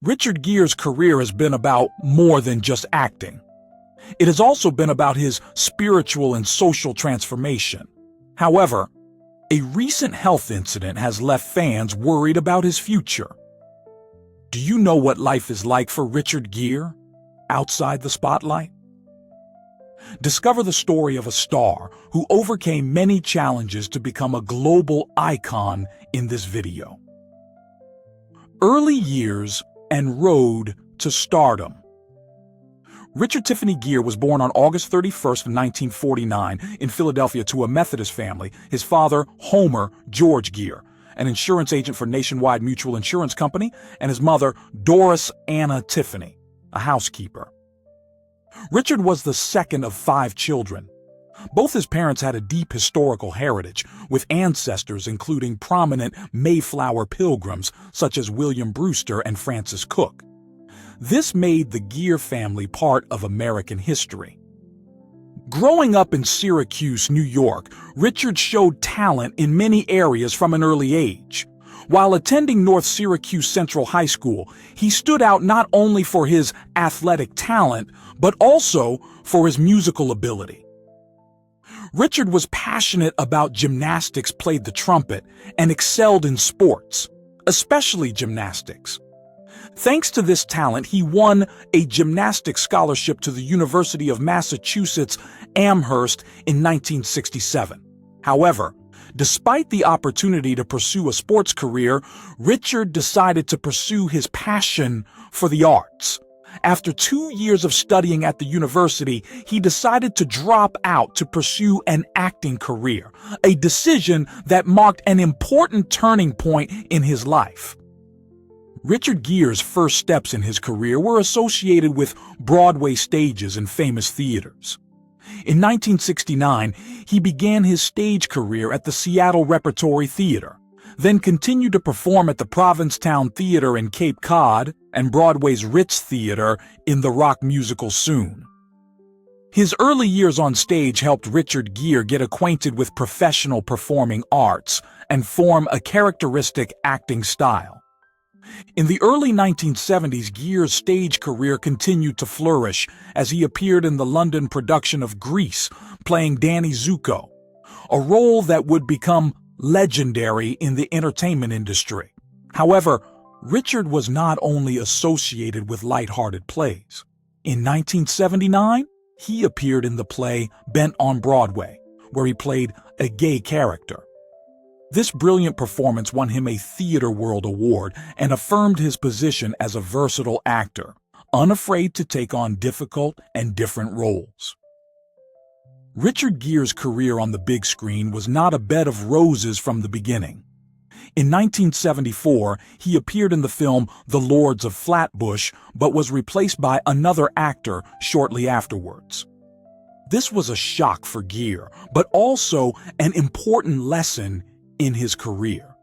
Richard Gere's career has been about more than just acting. It has also been about his spiritual and social transformation. However, a recent health incident has left fans worried about his future. Do you know what life is like for Richard Gere outside the spotlight? Discover the story of a star who overcame many challenges to become a global icon in this video. Early years and road to stardom. Richard Tiffany Gere was born on August 31st, 1949 in Philadelphia to a Methodist family, his father, Homer George Gere, an insurance agent for Nationwide Mutual Insurance Company, and his mother, Doris Anna Tiffany, a housekeeper. Richard was the second of 5 children. Both his parents had a deep historical heritage, with ancestors including prominent Mayflower pilgrims such as William Brewster and Francis Cook. This made the Gere family part of American history. Growing up in Syracuse, New York, Richard showed talent in many areas from an early age. While attending North Syracuse Central High School, he stood out not only for his athletic talent, but also for his musical ability. Richard was passionate about gymnastics, played the trumpet, and excelled in sports, especially gymnastics. Thanks to this talent, he won a gymnastics scholarship to the University of Massachusetts Amherst in 1967. However, despite the opportunity to pursue a sports career, Richard decided to pursue his passion for the arts. After 2 years of studying at the university, he decided to drop out to pursue an acting career, a decision that marked an important turning point in his life. Richard Gere's first steps in his career were associated with Broadway stages and famous theaters. In 1969, he began his stage career at the Seattle Repertory Theater, then continued to perform at the Provincetown Theater in Cape Cod and Broadway's Ritz Theater in the rock musical Soon. His early years on stage helped Richard Gere get acquainted with professional performing arts and form a characteristic acting style. In the early 1970s, Gere's stage career continued to flourish as he appeared in the London production of Grease, playing Danny Zuko, a role that would become legendary in the entertainment industry. However, Richard was not only associated with lighthearted plays. In 1979, he appeared in the play Bent on Broadway, where he played a gay character. This brilliant performance won him a Theatre World Award and affirmed his position as a versatile actor, unafraid to take on difficult and different roles. Richard Gere's career on the big screen was not a bed of roses from the beginning. In 1974, he appeared in the film The Lords of Flatbush, but was replaced by another actor shortly afterwards. This was a shock for Gere, but also an important lesson in his career.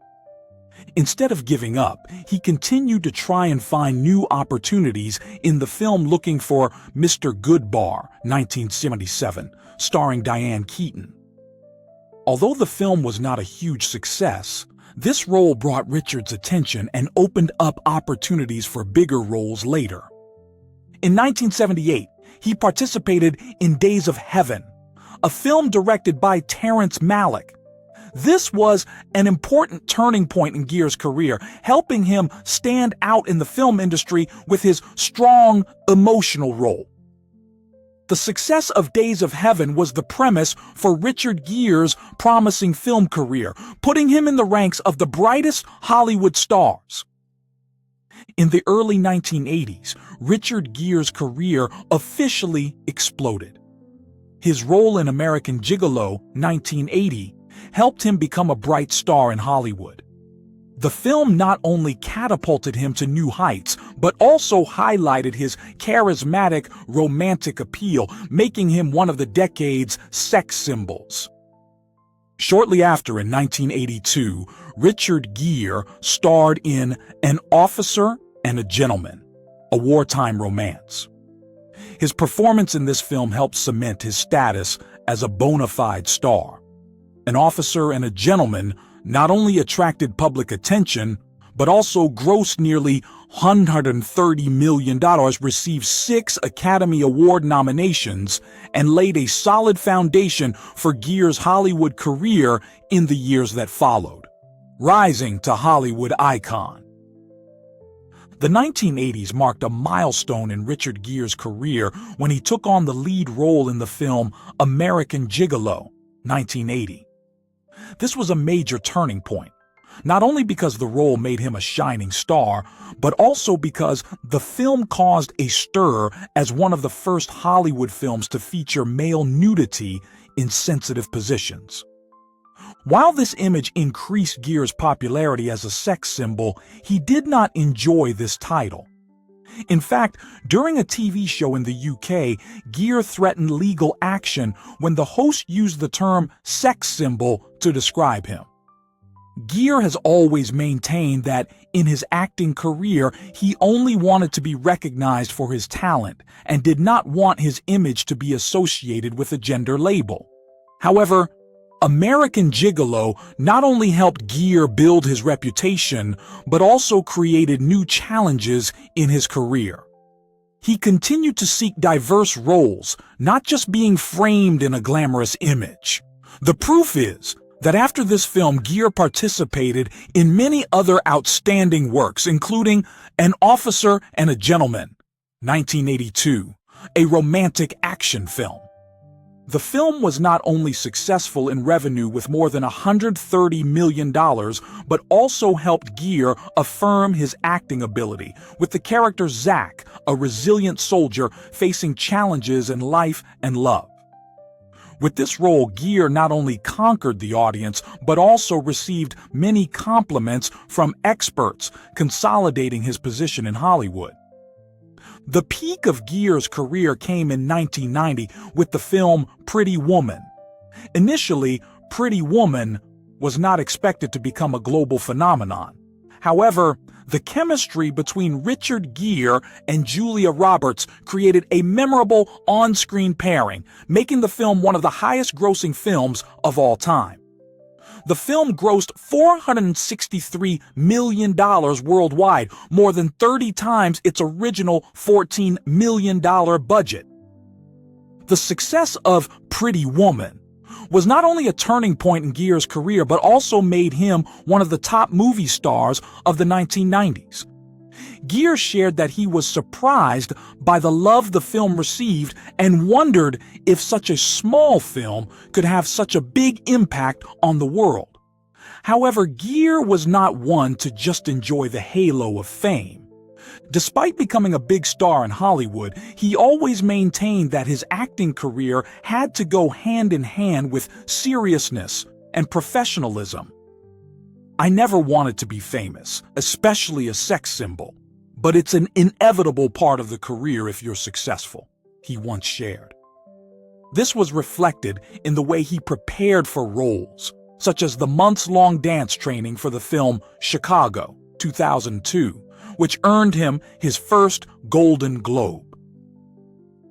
Instead of giving up, he continued to try and find new opportunities in the film Looking for Mr. Goodbar, 1977, starring Diane Keaton. Although the film was not a huge success, this role brought Richard's attention and opened up opportunities for bigger roles later. In 1978, he participated in Days of Heaven, a film directed by Terrence Malick. This was an important turning point in Gere's career, helping him stand out in the film industry with his strong, emotional role. The success of Days of Heaven was the premise for Richard Gere's promising film career, putting him in the ranks of the brightest Hollywood stars. In the early 1980s, Richard Gere's career officially exploded. His role in American Gigolo, 1980, helped him become a bright star in Hollywood. The film not only catapulted him to new heights, but also highlighted his charismatic, romantic appeal, making him one of the decade's sex symbols. Shortly after, in 1982, Richard Gere starred in An Officer and a Gentleman, a wartime romance. His performance in this film helped cement his status as a bona fide star. An Officer and a Gentleman not only attracted public attention, but also grossed nearly $130 million, received 6 Academy Award nominations, and laid a solid foundation for Gere's Hollywood career in the years that followed, rising to Hollywood icon. The 1980s marked a milestone in Richard Gere's career when he took on the lead role in the film American Gigolo, 1980. This was a major turning point, not only because the role made him a shining star, but also because the film caused a stir as one of the first Hollywood films to feature male nudity in sensitive positions. While this image increased Gere's popularity as a sex symbol, he did not enjoy this title. In fact, during a TV show in the UK, Gere threatened legal action when the host used the term sex symbol to describe him. Gere has always maintained that in his acting career, he only wanted to be recognized for his talent and did not want his image to be associated with a gender label. However, American Gigolo not only helped Gere build his reputation, but also created new challenges in his career. He continued to seek diverse roles, not just being framed in a glamorous image. The proof is that after this film, Gere participated in many other outstanding works, including An Officer and a Gentleman, 1982, a romantic action film. The film was not only successful in revenue with more than $130 million, but also helped Gere affirm his acting ability, with the character Zach, a resilient soldier facing challenges in life and love. With this role, Gere not only conquered the audience, but also received many compliments from experts, consolidating his position in Hollywood. The peak of Gere's career came in 1990 with the film Pretty Woman. Initially, Pretty Woman was not expected to become a global phenomenon. However, the chemistry between Richard Gere and Julia Roberts created a memorable on-screen pairing, making the film one of the highest-grossing films of all time. The film grossed $463 million worldwide, more than 30 times its original $14 million budget. The success of Pretty Woman was not only a turning point in Gere's career, but also made him one of the top movie stars of the 1990s. Gere shared that he was surprised by the love the film received and wondered if such a small film could have such a big impact on the world. However, Gere was not one to just enjoy the halo of fame. Despite becoming a big star in Hollywood, he always maintained that his acting career had to go hand in hand with seriousness and professionalism. "I never wanted to be famous, especially a sex symbol, but it's an inevitable part of the career if you're successful," he once shared. This was reflected in the way he prepared for roles, such as the months-long dance training for the film Chicago, 2002, which earned him his first Golden Globe.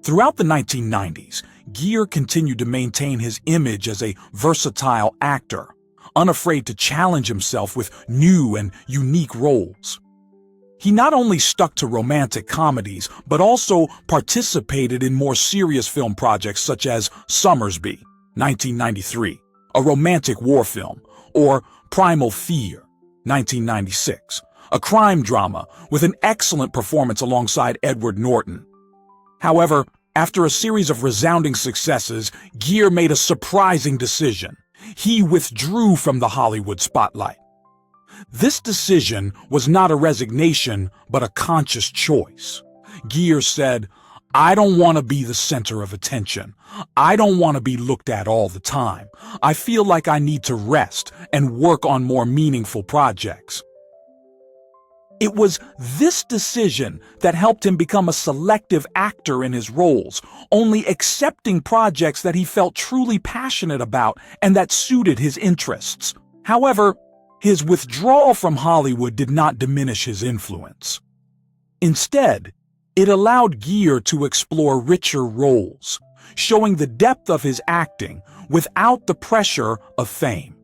Throughout the 1990s, Gere continued to maintain his image as a versatile actor, unafraid to challenge himself with new and unique roles. He not only stuck to romantic comedies, but also participated in more serious film projects such as Summersby, 1993, a romantic war film, or Primal Fear, 1996, a crime drama with an excellent performance alongside Edward Norton. However, after a series of resounding successes, Gere made a surprising decision. He withdrew from the Hollywood spotlight. This decision was not a resignation, but a conscious choice. Gere said, "I don't want to be the center of attention. I don't want to be looked at all the time. I feel like I need to rest and work on more meaningful projects." It was this decision that helped him become a selective actor in his roles, only accepting projects that he felt truly passionate about and that suited his interests. However, his withdrawal from Hollywood did not diminish his influence. Instead, it allowed Gere to explore richer roles, showing the depth of his acting without the pressure of fame.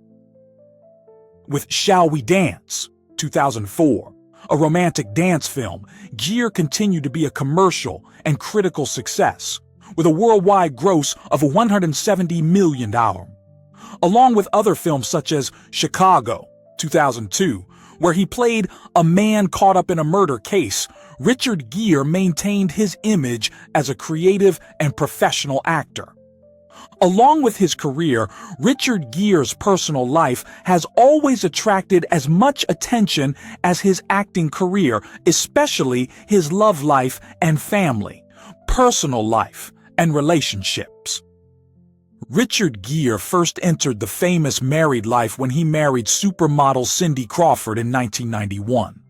With Shall We Dance, 2004, a romantic dance film, Gere continued to be a commercial and critical success, with a worldwide gross of $170 million. Along with other films such as Chicago, 2002, where he played a man caught up in a murder case, Richard Gere maintained his image as a creative and professional actor. Along with his career, Richard Gere's personal life has always attracted as much attention as his acting career, especially his love life and family, personal life, and relationships. Richard Gere first entered the famous married life when he married supermodel Cindy Crawford in 1991.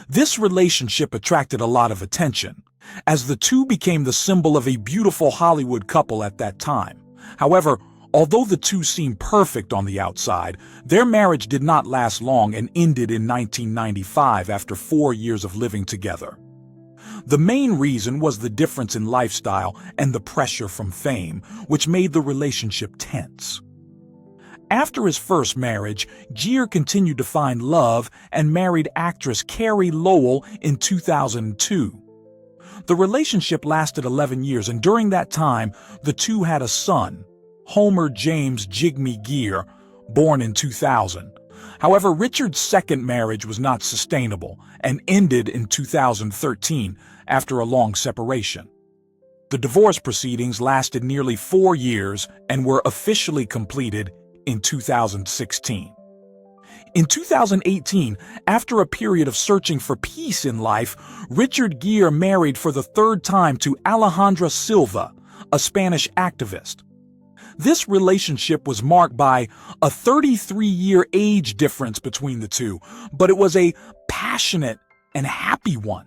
This relationship attracted a lot of attention, as the two became the symbol of a beautiful Hollywood couple at that time. However, although the two seemed perfect on the outside, their marriage did not last long and ended in 1995 after 4 years of living together. The main reason was the difference in lifestyle and the pressure from fame, which made the relationship tense. After his first marriage, Gere continued to find love and married actress Carey Lowell in 2002. The relationship lasted 11 years, and during that time, the two had a son, Homer James Jigme Gere, born in 2000. However, Richard's second marriage was not sustainable and ended in 2013 after a long separation. The divorce proceedings lasted nearly 4 years and were officially completed in 2016. In 2018, after a period of searching for peace in life, Richard Gere married for the third time to Alejandra Silva, a Spanish activist. This relationship was marked by a 33-year age difference between the two, but it was a passionate and happy one.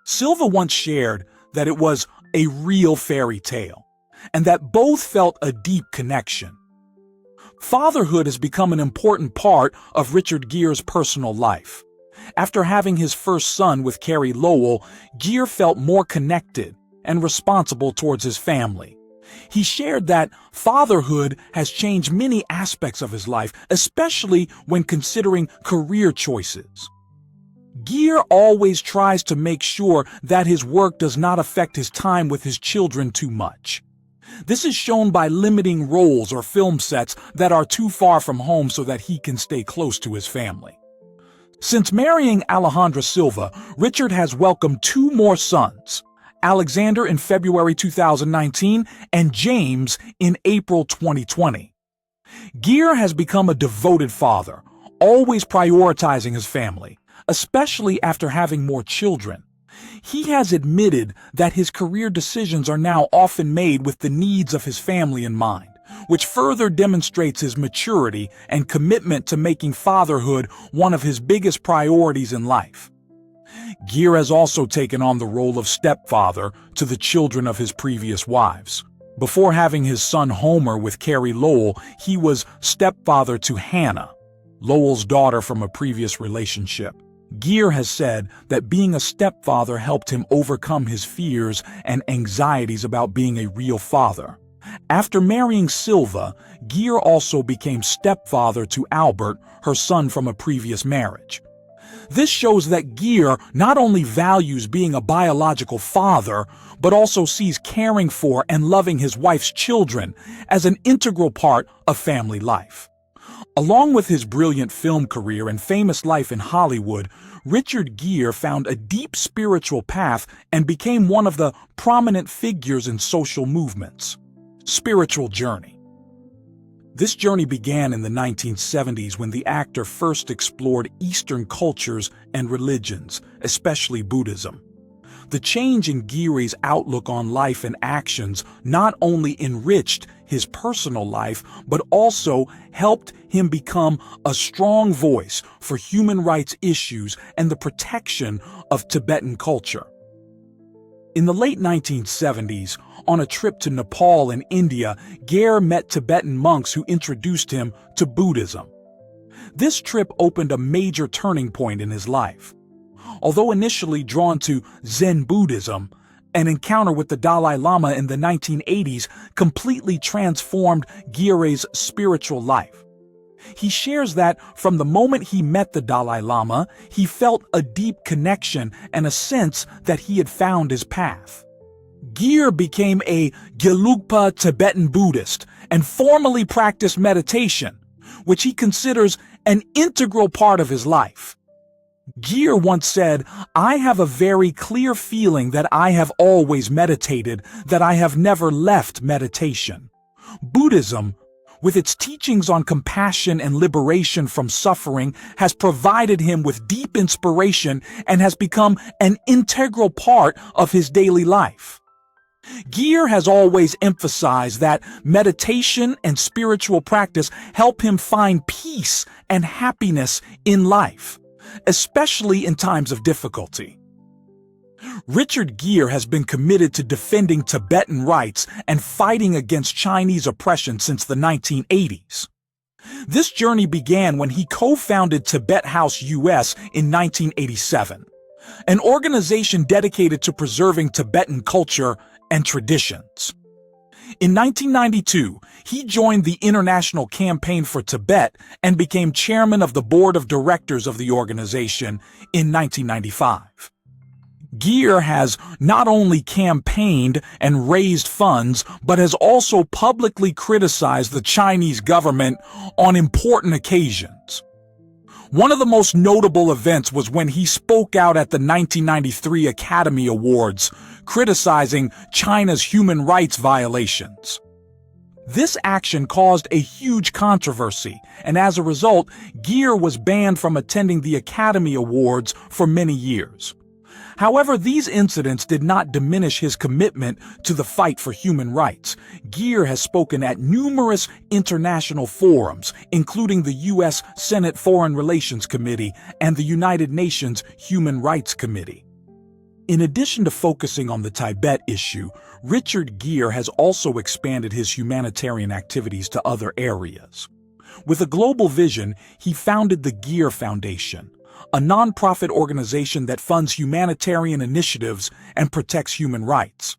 Silva once shared that it was a real fairy tale, and that both felt a deep connection. Fatherhood has become an important part of Richard Gere's personal life. After having his first son with Carey Lowell, Gere felt more connected and responsible towards his family. He shared that fatherhood has changed many aspects of his life, especially when considering career choices. Gere always tries to make sure that his work does not affect his time with his children too much. This is shown by limiting roles or film sets that are too far from home so that he can stay close to his family. Since marrying Alejandra Silva, Richard has welcomed 2 more sons, Alexander in February 2019 and James in April 2020. Gere has become a devoted father, always prioritizing his family, especially after having more children. He has admitted that his career decisions are now often made with the needs of his family in mind, which further demonstrates his maturity and commitment to making fatherhood one of his biggest priorities in life. Gere has also taken on the role of stepfather to the children of his previous wives. Before having his son Homer with Carey Lowell, he was stepfather to Hannah, Lowell's daughter from a previous relationship. Gere has said that being a stepfather helped him overcome his fears and anxieties about being a real father. After marrying Silva, Gere also became stepfather to Albert, her son from a previous marriage. This shows that Gere not only values being a biological father, but also sees caring for and loving his wife's children as an integral part of family life. Along with his brilliant film career and famous life in Hollywood, Richard Gere found a deep spiritual path and became one of the prominent figures in social movements. Spiritual journey. This journey began in the 1970s when the actor first explored Eastern cultures and religions, especially Buddhism. The change in Gere's outlook on life and actions not only enriched his personal life, but also helped him become a strong voice for human rights issues and the protection of Tibetan culture. In the late 1970s, on a trip to Nepal and India, Gere met Tibetan monks who introduced him to Buddhism. This trip opened a major turning point in his life. Although initially drawn to Zen Buddhism, an encounter with the Dalai Lama in the 1980s completely transformed Gere's spiritual life. He shares that from the moment he met the Dalai Lama, he felt a deep connection and a sense that he had found his path. Gere became a Gelugpa Tibetan Buddhist and formally practiced meditation, which he considers an integral part of his life. Gere once said, "I have a very clear feeling that I have always meditated, that I have never left meditation." Buddhism, with its teachings on compassion and liberation from suffering, has provided him with deep inspiration and has become an integral part of his daily life. Gere has always emphasized that meditation and spiritual practice help him find peace and happiness in life, especially in times of difficulty. Richard Gere has been committed to defending Tibetan rights and fighting against Chinese oppression since the 1980s. This journey began when he co-founded Tibet House US in 1987, an organization dedicated to preserving Tibetan culture and traditions. In 1992, he joined the International Campaign for Tibet and became chairman of the board of directors of the organization in 1995. Gere has not only campaigned and raised funds, but has also publicly criticized the Chinese government on important occasions. One of the most notable events was when he spoke out at the 1993 Academy Awards, criticizing China's human rights violations. This action caused a huge controversy, and as a result, Gere was banned from attending the Academy Awards for many years. However, these incidents did not diminish his commitment to the fight for human rights. Gere has spoken at numerous international forums, including the U.S. Senate Foreign Relations Committee and the United Nations Human Rights Committee. In addition to focusing on the Tibet issue, Richard Gere has also expanded his humanitarian activities to other areas. With a global vision, he founded the Gere Foundation, a nonprofit organization that funds humanitarian initiatives and protects human rights.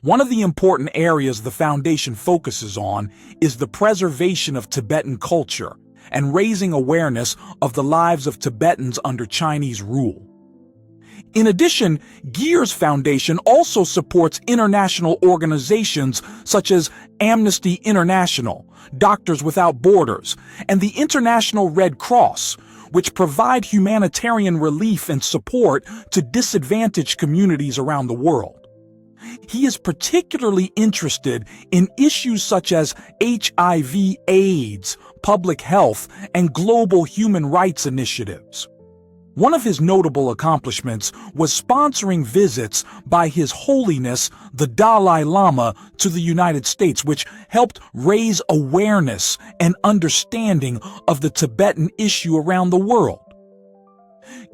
One of the important areas the foundation focuses on is the preservation of Tibetan culture and raising awareness of the lives of Tibetans under Chinese rule. In addition, Gere's foundation also supports international organizations such as Amnesty International, Doctors Without Borders, and the International Red Cross, which provide humanitarian relief and support to disadvantaged communities around the world. He is particularly interested in issues such as HIV/AIDS, public health, and global human rights initiatives. One of his notable accomplishments was sponsoring visits by His Holiness the Dalai Lama to the United States, which helped raise awareness and understanding of the Tibetan issue around the world.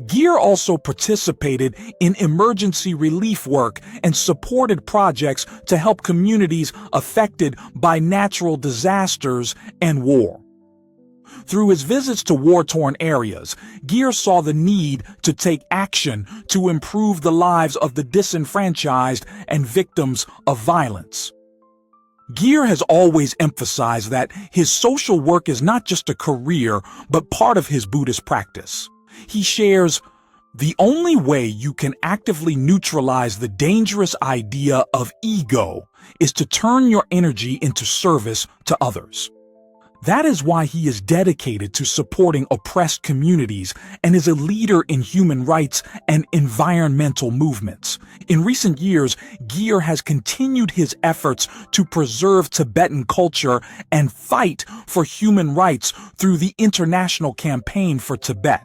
Gere also participated in emergency relief work and supported projects to help communities affected by natural disasters and war. Through his visits to war-torn areas, Gere saw the need to take action to improve the lives of the disenfranchised and victims of violence. Gere has always emphasized that his social work is not just a career, but part of his Buddhist practice. He shares, "The only way you can actively neutralize the dangerous idea of ego is to turn your energy into service to others." That is why he is dedicated to supporting oppressed communities and is a leader in human rights and environmental movements. In recent years, Gere has continued his efforts to preserve Tibetan culture and fight for human rights through the International Campaign for Tibet.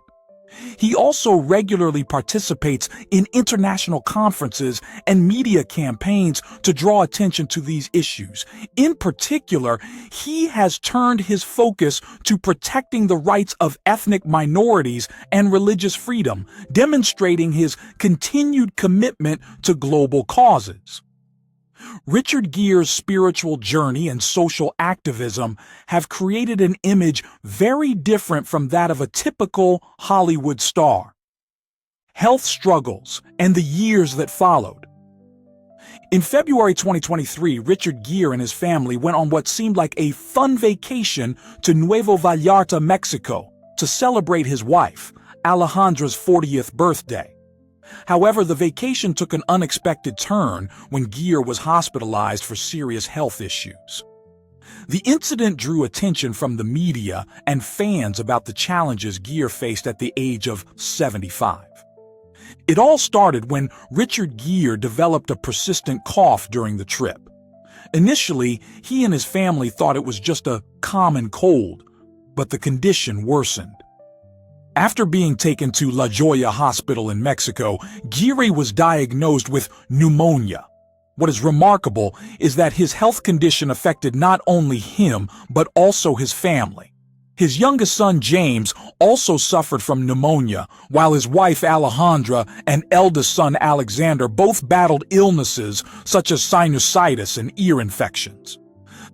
He also regularly participates in international conferences and media campaigns to draw attention to these issues. In particular, he has turned his focus to protecting the rights of ethnic minorities and religious freedom, demonstrating his continued commitment to global causes. Richard Gere's spiritual journey and social activism have created an image very different from that of a typical Hollywood star. Health struggles and the years that followed. In February 2023, Richard Gere and his family went on what seemed like a fun vacation to Nuevo Vallarta, Mexico, to celebrate his wife, Alejandra's 40th birthday. However, the vacation took an unexpected turn when Gere was hospitalized for serious health issues. The incident drew attention from the media and fans about the challenges Gere faced at the age of 75. It all started when Richard Gere developed a persistent cough during the trip. Initially, he and his family thought it was just a common cold, but the condition worsened. After being taken to La Jolla Hospital in Mexico, Gere was diagnosed with pneumonia. What is remarkable is that his health condition affected not only him, but also his family. His youngest son, James, also suffered from pneumonia, while his wife, Alejandra, and eldest son, Alexander, both battled illnesses such as sinusitis and ear infections.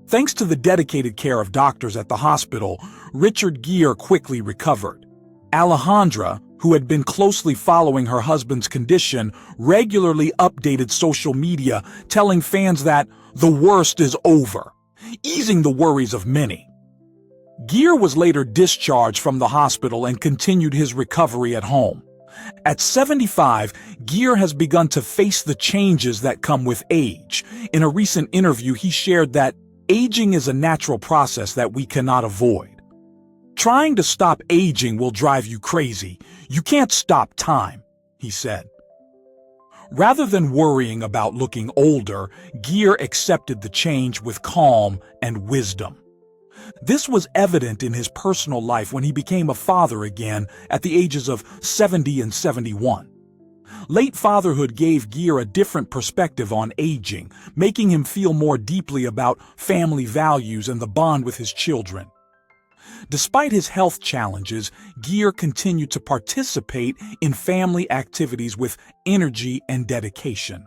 Thanks to the dedicated care of doctors at the hospital, Richard Gere quickly recovered. Alejandra, who had been closely following her husband's condition, regularly updated social media, telling fans that the worst is over, easing the worries of many. Gere was later discharged from the hospital and continued his recovery at home. At 75, Gere has begun to face the changes that come with age. In a recent interview, he shared that aging is a natural process that we cannot avoid. Trying to stop aging will drive you crazy. You can't stop time, he said. Rather than worrying about looking older, Gere accepted the change with calm and wisdom. This was evident in his personal life when he became a father again at the ages of 70 and 71. Late fatherhood gave Gere a different perspective on aging, making him feel more deeply about family values and the bond with his children. Despite his health challenges, Gere continued to participate in family activities with energy and dedication.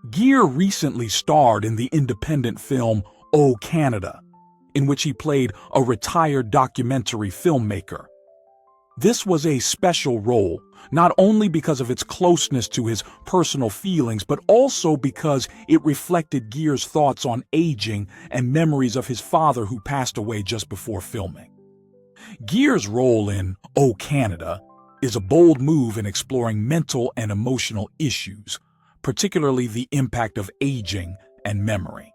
Gere recently starred in the independent film Oh Canada, in which he played a retired documentary filmmaker. This was a special role, not only because of its closeness to his personal feelings, but also because it reflected Gere's thoughts on aging and memories of his father who passed away just before filming. Gere's role in Oh Canada is a bold move in exploring mental and emotional issues, particularly the impact of aging and memory.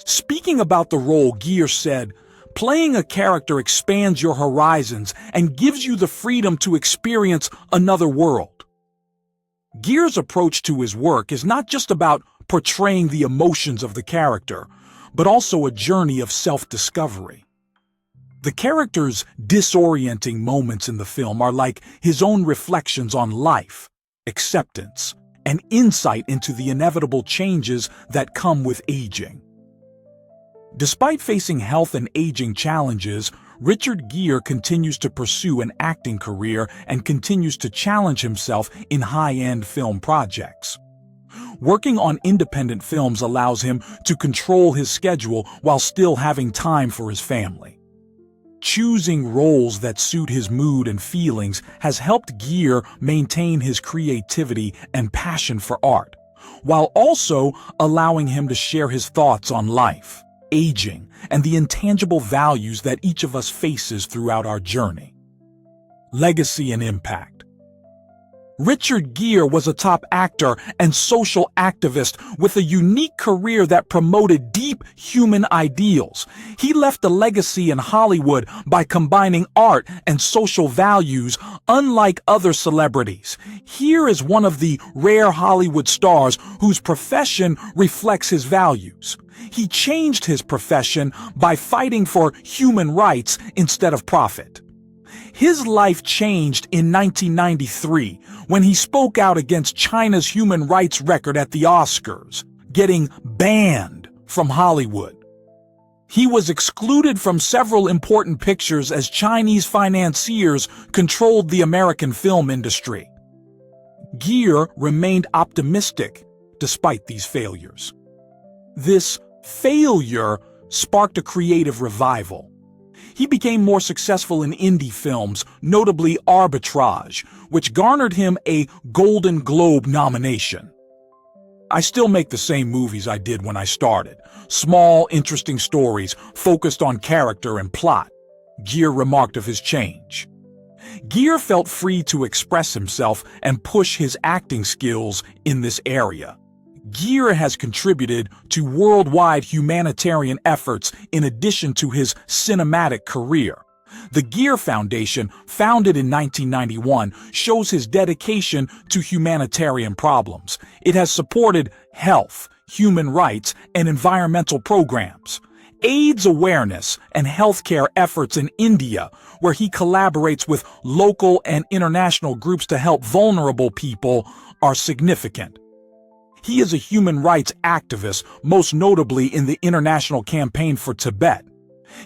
Speaking about the role, Gere said, "Playing a character expands your horizons and gives you the freedom to experience another world." Gere's approach to his work is not just about portraying the emotions of the character, but also a journey of self-discovery. The character's disorienting moments in the film are like his own reflections on life, acceptance, and insight into the inevitable changes that come with aging. Despite facing health and aging challenges, Richard Gere continues to pursue an acting career and continues to challenge himself in high-end film projects. Working on independent films allows him to control his schedule while still having time for his family. Choosing roles that suit his mood and feelings has helped Gere maintain his creativity and passion for art, while also allowing him to share his thoughts on life, aging, and the intangible values that each of us faces throughout our journey. Legacy and impact. Richard Gere was a top actor and social activist with a unique career that promoted deep human ideals. He left a legacy in Hollywood by combining art and social values, unlike other celebrities. Here is one of the rare Hollywood stars whose profession reflects his values. He changed his profession by fighting for human rights instead of profit. His life changed in 1993 when he spoke out against China's human rights record at the Oscars, getting banned from Hollywood. He was excluded from several important pictures as Chinese financiers controlled the American film industry. Gere remained optimistic despite these failures. This failure sparked a creative revival. He became more successful in indie films, notably Arbitrage, which garnered him a Golden Globe nomination. I still make the same movies I did when I started. Small, interesting stories focused on character and plot. Gere remarked of his change. Gere felt free to express himself and push his acting skills in this area. Gere has contributed to worldwide humanitarian efforts in addition to his cinematic career. The Gere Foundation, founded in 1991, shows his dedication to humanitarian problems. It has supported health, human rights, and environmental programs. AIDS awareness and healthcare efforts in India, where he collaborates with local and international groups to help vulnerable people, are significant. He is a human rights activist, most notably in the International Campaign for Tibet.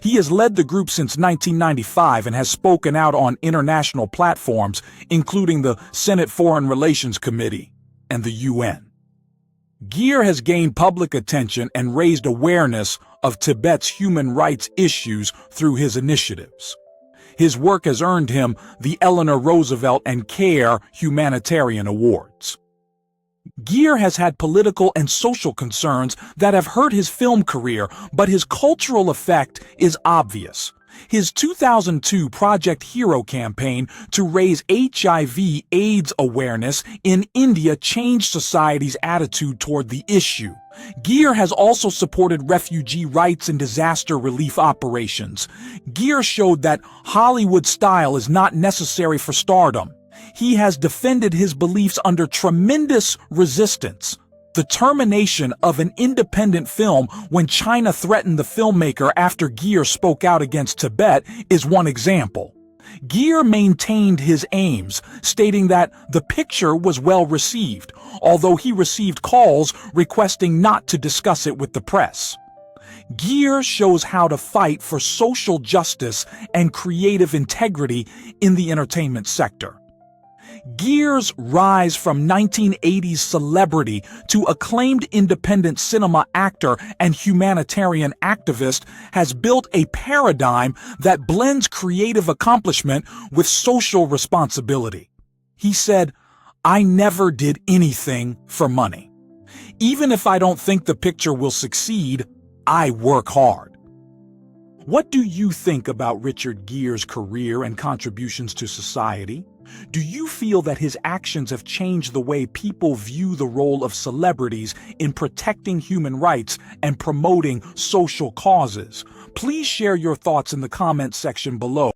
He has led the group since 1995 and has spoken out on international platforms, including the Senate Foreign Relations Committee and the UN. Gere has gained public attention and raised awareness of Tibet's human rights issues through his initiatives. His work has earned him the Eleanor Roosevelt and CARE Humanitarian Awards. Gere has had political and social concerns that have hurt his film career, but his cultural effect is obvious. His 2002 Project Hero campaign to raise HIV/AIDS awareness in India changed society's attitude toward the issue. Gere has also supported refugee rights and disaster relief operations. Gere showed that Hollywood style is not necessary for stardom. He has defended his beliefs under tremendous resistance. The termination of an independent film when China threatened the filmmaker after Gere spoke out against Tibet is one example. Gere maintained his aims, stating that the picture was well received, although he received calls requesting not to discuss it with the press. Gere shows how to fight for social justice and creative integrity in the entertainment sector. Gere's rise from 1980s celebrity to acclaimed independent cinema actor and humanitarian activist has built a paradigm that blends creative accomplishment with social responsibility. He said, "I never did anything for money. Even if I don't think the picture will succeed, I work hard." What do you think about Richard Gere's career and contributions to society? Do you feel that his actions have changed the way people view the role of celebrities in protecting human rights and promoting social causes? Please share your thoughts in the comments section below.